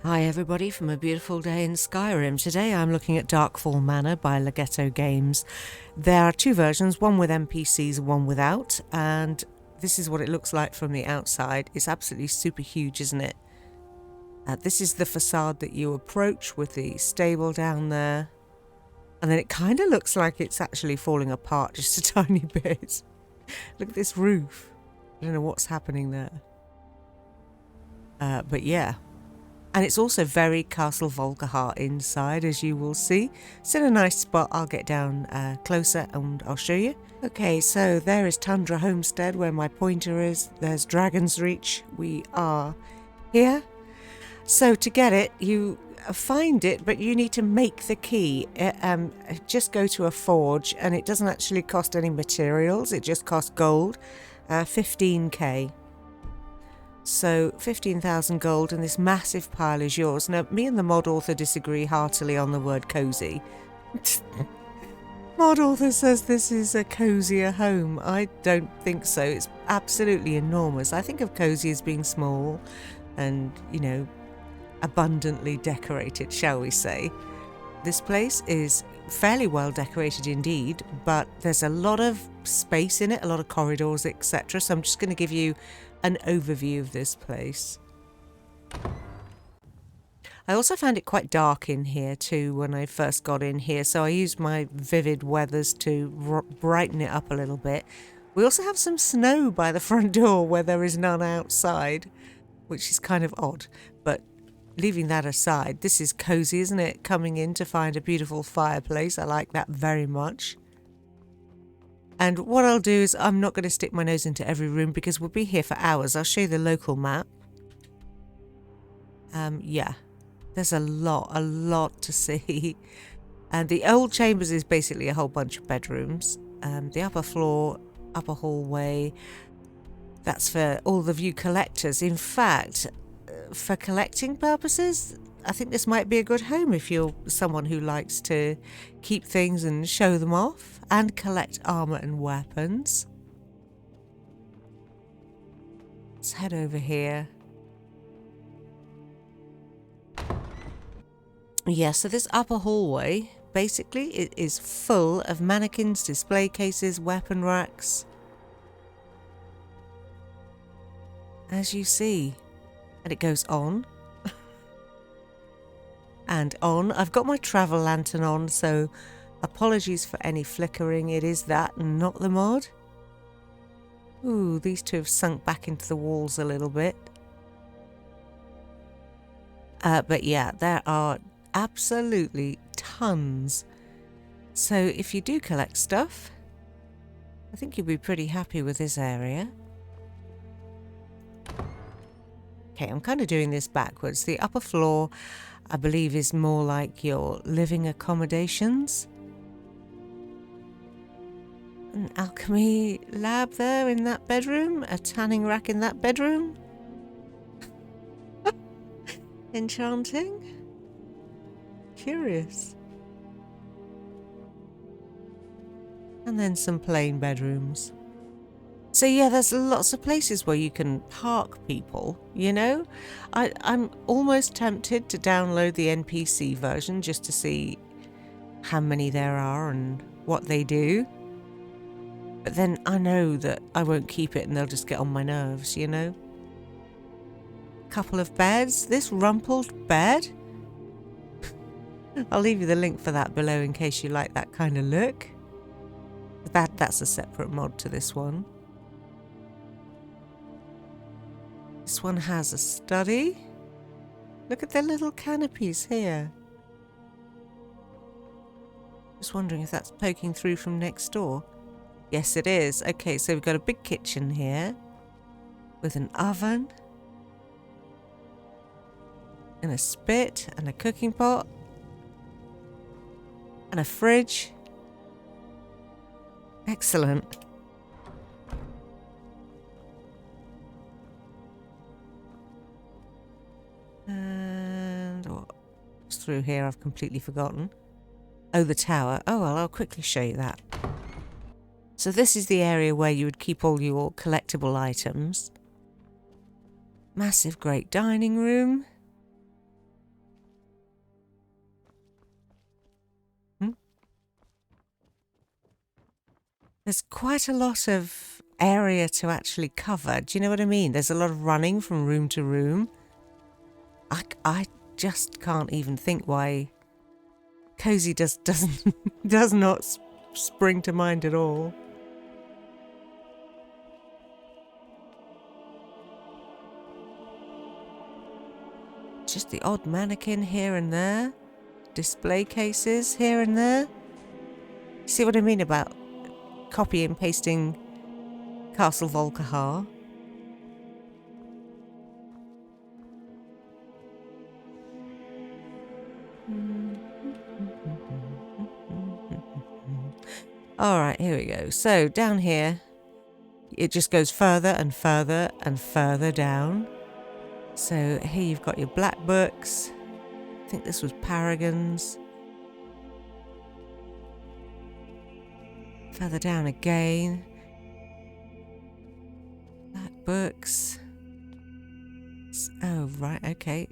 Hi everybody from a beautiful day in Skyrim. Today I'm looking at Darkfall Manor by Legato Games. There are two versions, one with NPCs and one without, and this is what it looks like from the outside. It's absolutely super huge, isn't it? This is the facade that you approach with the stable down there, and then it kind of looks like it's actually falling apart just a tiny bit. Look at this roof. I don't know what's happening there. But yeah. And it's also very Castle Volkihar inside, as you will see. It's in a nice spot. I'll get down closer and I'll show you. Okay, so there is Tundra Homestead where my pointer is. There's Dragon's Reach. We are here. So to get it, you find it, but you need to make the key. Just go to a forge, and it doesn't actually cost any materials. It just costs gold, 15k. So 15,000 gold, and this massive pile is yours. Now, me and the mod author disagree heartily on the word cozy. Mod author says this is a cozier home. I don't think so. It's absolutely enormous. I think of cozy as being small and, you know, abundantly decorated, shall we say. This place is fairly well decorated indeed, but there's a lot of space in it, a lot of corridors, etc. So I'm just going to give you an overview of this place. I also found it quite dark in here too when I first got in here, so I used my vivid weathers to brighten it up a little bit. We also have some snow by the front door where there is none outside, which is kind of odd, but leaving that aside, this is cozy, isn't it? Coming in to find a beautiful fireplace. I like that very much. And what I'll do is I'm not going to stick my nose into every room because we'll be here for hours. I'll show you the local map. Yeah, there's a lot to see. And the old chambers is basically a whole bunch of bedrooms. The upper floor, upper hallway, that's for all of you collectors. In fact, for collecting purposes, I think this might be a good home if you're someone who likes to keep things and show them off and collect armor and weapons. Let's head over here. Yeah, so this upper hallway, basically, it is full of mannequins, display cases, weapon racks. As you see. And it goes on. And on. I've got my travel lantern on, so apologies for any flickering. It is that, not the mod. Ooh, these two have sunk back into the walls a little bit. But yeah, there are absolutely tons. So if you do collect stuff, I think you'll be pretty happy with this area. Okay, I'm kind of doing this backwards. The upper floor, I believe, is more like your living accommodations. An alchemy lab there in that bedroom. A tanning rack in that bedroom. Enchanting. Curious. And then some plain bedrooms. So yeah, there's lots of places where you can park people, you know? I'm almost tempted to download the NPC version just to see how many there are and what they do. But then I know that I won't keep it and they'll just get on my nerves, you know? Couple of beds. This rumpled bed. I'll leave you the link for that below in case you like that kind of look. That's a separate mod to this one. This one has a study. Look at their little canopies here. Just wondering if that's poking through from next door. Yes, it is. Okay, so we've got a big kitchen here with an oven and a spit and a cooking pot and a fridge. Excellent. And what's through here? I've completely forgotten. Oh, the tower. Oh, well, I'll quickly show you that. So this is the area where you would keep all your collectible items. Massive great dining room. There's quite a lot of area to actually cover. Do you know what I mean? There's a lot of running from room to room. I just can't even think why cozy doesn't does not spring to mind at all. Just the odd mannequin here and there, display cases here and there. See what I mean about copy and pasting Castle Volkihar? All right, here we go. So down here, it just goes further and further and further down. So here you've got your black books. I think this was Paragons. Further down again. Black books. Oh, right, okay.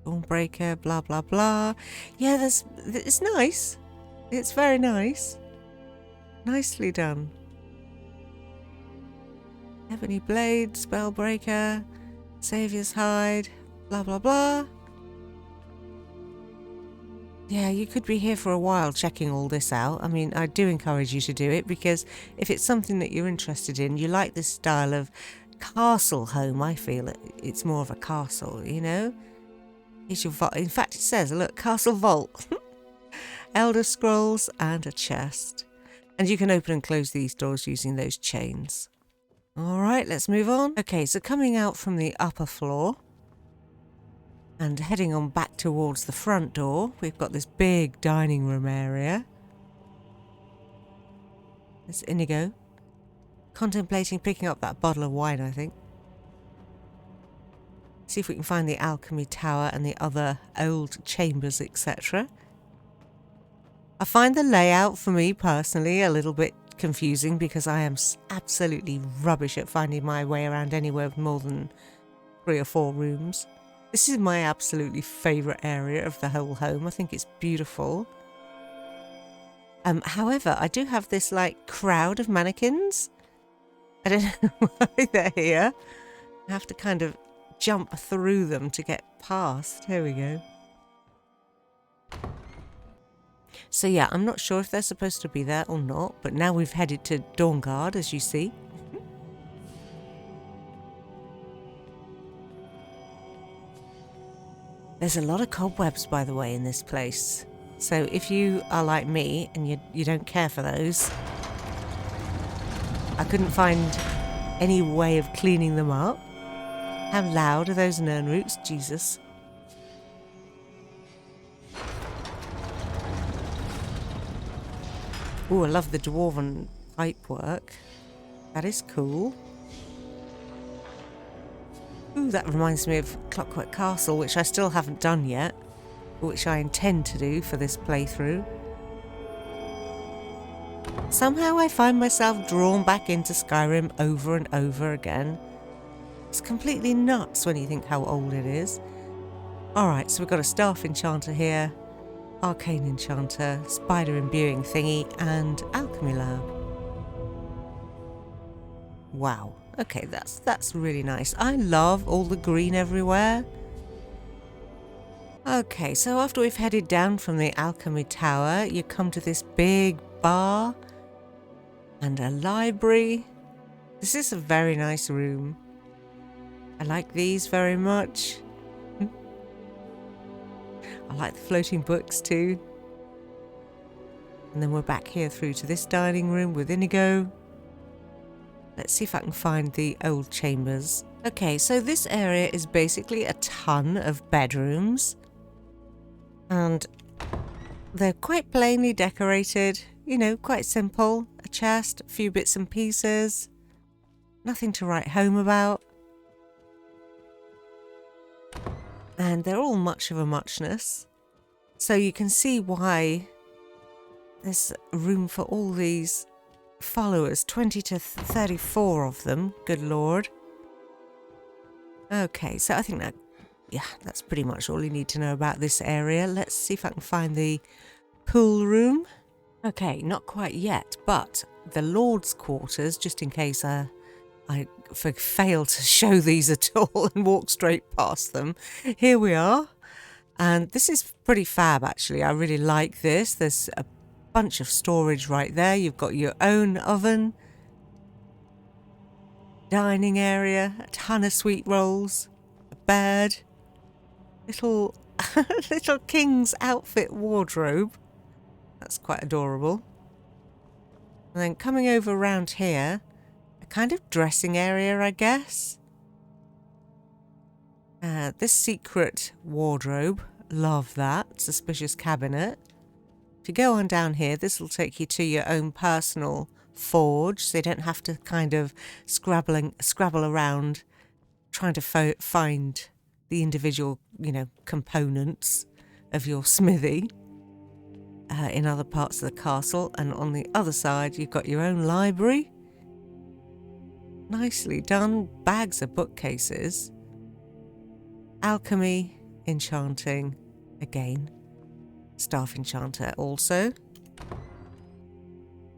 Dawnbreaker, blah, blah, blah. Yeah, it's nice. It's very nice. Nicely done. Ebony Blade, Spellbreaker, Saviour's Hide, blah, blah, blah. Yeah, you could be here for a while checking all this out. I mean, I do encourage you to do it because if it's something that you're interested in, you like this style of castle home, I feel it's more of a castle, you know? Here's your vault. In fact, it says, look, Castle Vault. Elder Scrolls and a chest. And you can open and close these doors using those chains. All right, let's move on. Okay, so coming out from the upper floor and heading on back towards the front door, we've got this big dining room area. There's Inigo, contemplating picking up that bottle of wine, I think. See if we can find the alchemy tower and the other old chambers, etc. I find the layout for me personally a little bit confusing because I am absolutely rubbish at finding my way around anywhere with more than 3 or 4 rooms. This is my absolutely favourite area of the whole home. I think it's beautiful. However, I do have this like crowd of mannequins. I don't know why they're here. I have to kind of jump through them to get past. Here we go. So yeah, I'm not sure if they're supposed to be there or not, but now we've headed to Dawnguard, as you see. There's a lot of cobwebs, by the way, in this place. So if you are like me and you don't care for those, I couldn't find any way of cleaning them up. How loud are those nern roots? Jesus. Oh, I love the dwarven pipe work. That is cool. Ooh, that reminds me of Clockwork Castle, which I still haven't done yet, but which I intend to do for this playthrough. Somehow I find myself drawn back into Skyrim over and over again. It's completely nuts when you think how old it is. Alright, so we've got a staff enchanter here, arcane enchanter, spider imbuing thingy, and alchemy lab. Wow. Okay, that's really nice. I love all the green everywhere. Okay, so after we've headed down from the alchemy tower, you come to this big bar and a library. This is a very nice room. I like these very much. I like the floating books too. And then we're back here through to this dining room with Inigo. Let's see if I can find the old chambers. Okay, so this area is basically a ton of bedrooms. And they're quite plainly decorated, you know, quite simple. A chest, a few bits and pieces. Nothing to write home about. And they're all much of a muchness. So you can see why there's room for all these followers, 20 to 34 of them, good lord. Okay, so I think that's pretty much all you need to know about this area. Let's see if I can find the pool room. Okay, not quite yet, but the Lord's quarters, just in case I fail to show these at all and walk straight past them. Here we are. And this is pretty fab, actually. I really like this. There's a bunch of storage right there. You've got your own oven, dining area, a ton of sweet rolls, a bed, little little king's outfit wardrobe. That's quite adorable. And then coming over around here, a kind of dressing area, I guess. This secret wardrobe, love that. Suspicious cabinet. If you go on down here, this will take you to your own personal forge, so you don't have to kind of scrabble around trying to find the individual, components of your smithy in other parts of the castle. And on the other side, you've got your own library. Nicely done. Bags of bookcases. Alchemy, enchanting, again. Staff enchanter also.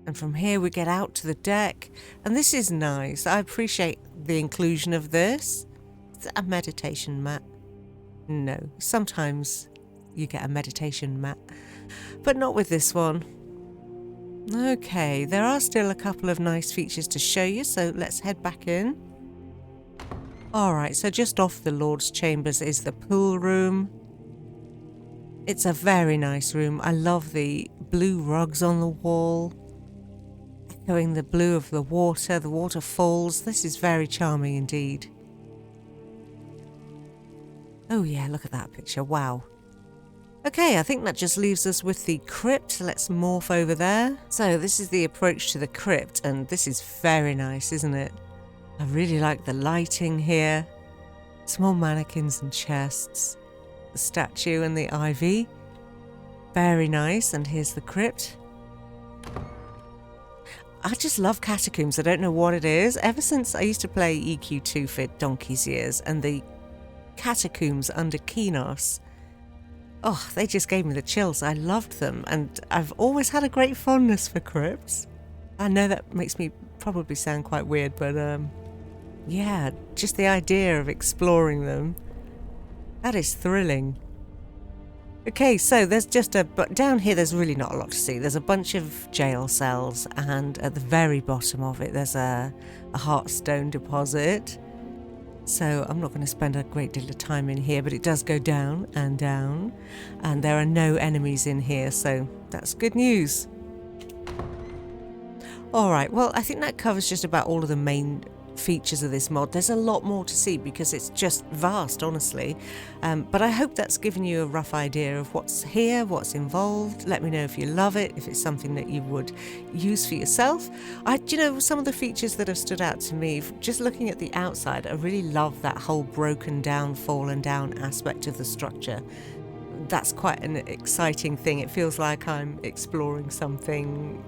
And from here we get out to the deck. And this is nice. I appreciate the inclusion of this. It's a meditation mat. No, sometimes you get a meditation mat, but not with this one. Okay, there are still a couple of nice features to show you, so let's head back in. Alright, so just off the Lord's Chambers is the pool room. It's a very nice room. I love the blue rugs on the wall, echoing the blue of the waterfalls. This is very charming indeed. Oh yeah, look at that picture, wow. Okay, I think that just leaves us with the crypt. Let's morph over there. So this is the approach to the crypt, and this is very nice, isn't it? I really like the lighting here. Small mannequins and chests. The statue and the ivy. Very nice, and here's the crypt. I just love catacombs, I don't know what it is. Ever since I used to play EQ2 for donkey's years, and the catacombs under Kinos, oh, they just gave me the chills. I loved them, and I've always had a great fondness for crypts. I know that makes me probably sound quite weird, but yeah, just the idea of exploring them, that is thrilling. Okay, so there's but down here there's really not a lot to see. There's a bunch of jail cells, and at the very bottom of it there's a heartstone deposit. So I'm not going to spend a great deal of time in here, but it does go down, and there are no enemies in here, so that's good news. Alright, well, I think that covers just about all of the main features of this mod. There's a lot more to see because it's just vast, honestly. But I hope that's given you a rough idea of what's here, what's involved. Let me know if you love it, if it's something that you would use for yourself. Some of the features that have stood out to me, just looking at the outside, I really love that whole broken down, fallen down aspect of the structure. That's quite an exciting thing. It feels like I'm exploring something,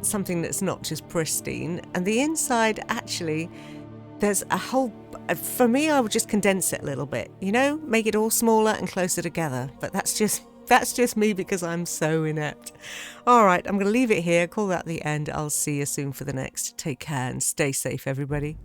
something that's not just pristine. And the inside, actually, there's a whole, for me, I would just condense it a little bit, make it all smaller and closer together. But that's just me because I'm so inept. All right, I'm going to leave it here, call that the end. I'll see you soon for the next. Take care and stay safe, everybody.